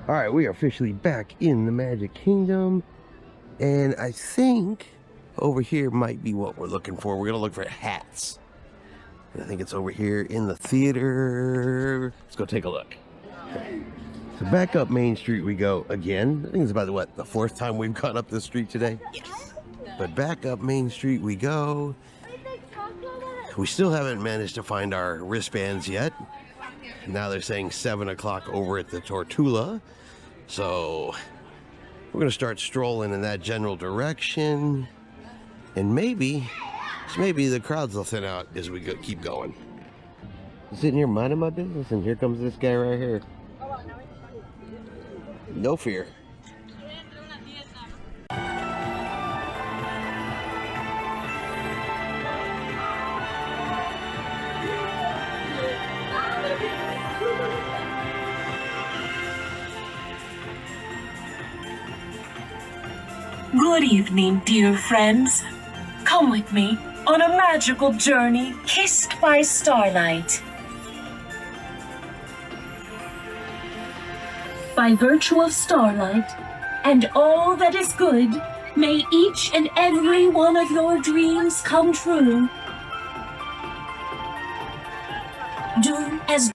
All right, we are officially back in the Magic Kingdom, and I think over here might be what we're looking for. We're gonna look for hats. And I think it's over here in the theater. Let's go take a look. Okay. So back up Main Street we go again. I think it's about the fourth time we've gone up this street today. Yes. But back up Main Street we go. We still haven't managed to find our wristbands yet. Now they're saying 7 o'clock over at the Tortula. So we're going to start strolling in that general direction. And maybe the crowds will thin out as we keep going. I'm sitting here minding my business, and here comes this guy right here. No fear. Good evening, dear friends. Come with me on a magical journey kissed by starlight. By virtue of starlight and all that is good, may each and every one of your dreams come true. Do as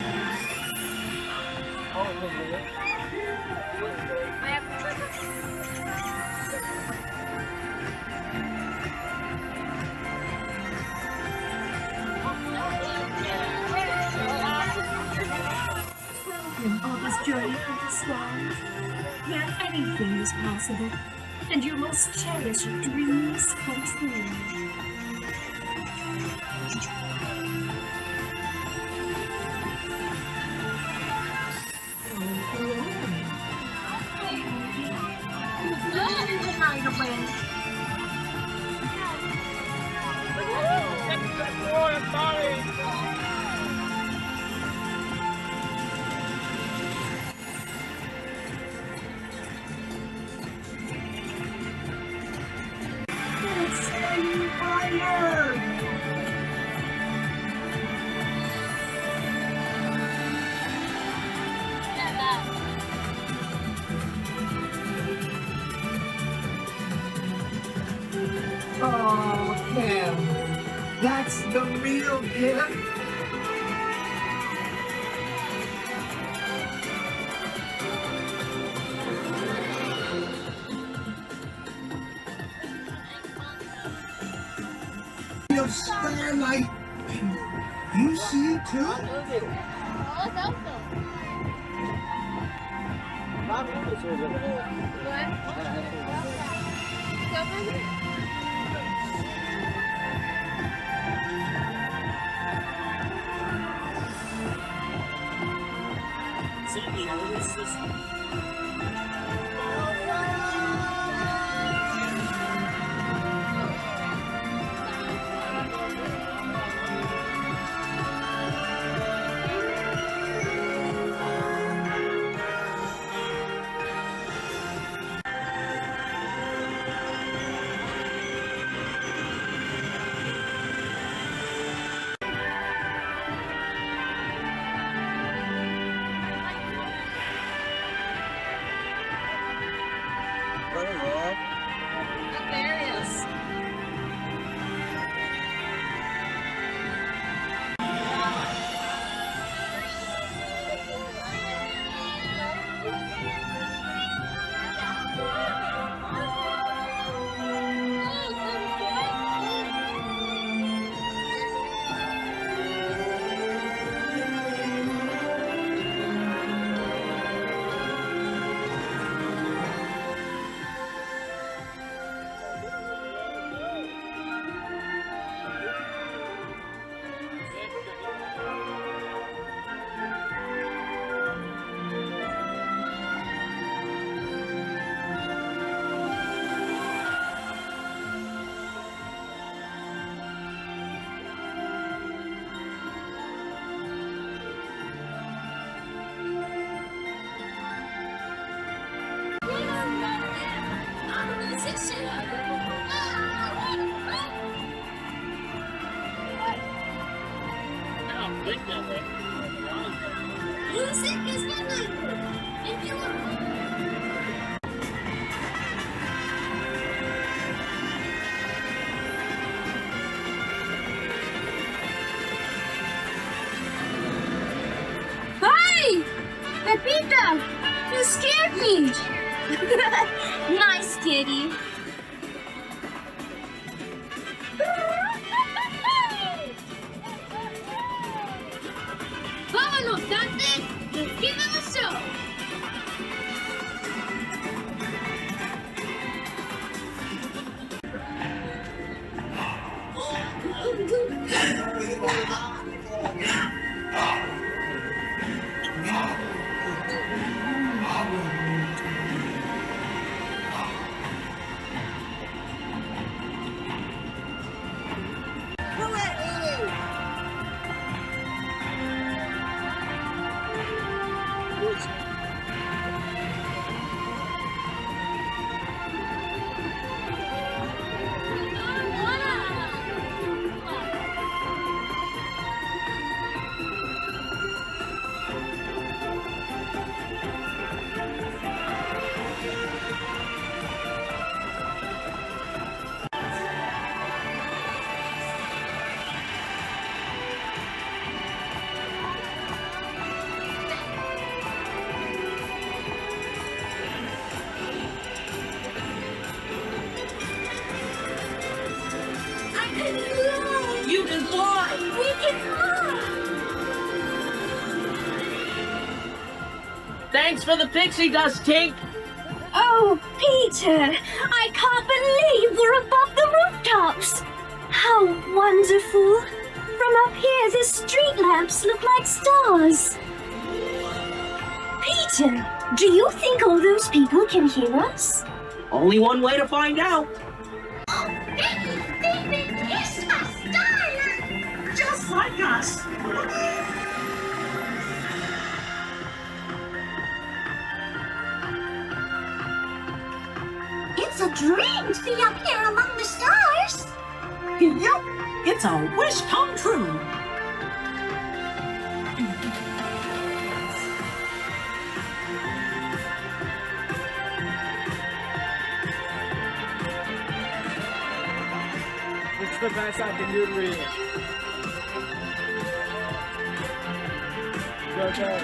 on this journey through the stars, where anything is possible, and your most cherished dreams come true. Oh, him. That's the real him? Your Starlight. You see it too? Music is my language. Hey! Pepita! You scared me! Nice kitty. Vámonos, Dante! Let's give them a show! You can fly! We can fly! Thanks for the pixie dust, Tink! Oh, Peter! I can't believe we're above the rooftops! How wonderful! From up here, the street lamps look like stars. Peter, do you think all those people can hear us? Only one way to find out. Just like us. It's a dream to be up here among the stars. Yep, it's a wish come true. It's the best I can do to read. Okay.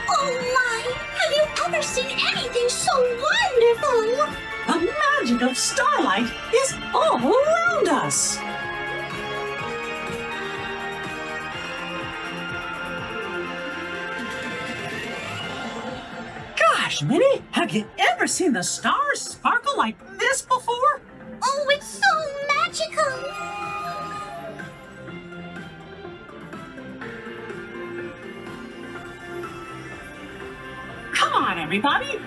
Oh my! Have you ever seen anything so wonderful? The magic of Starlight is all around us. Gosh, Minnie, have you ever seen the stars sparkle like this before? Oh, it's so magical! Come on, everybody.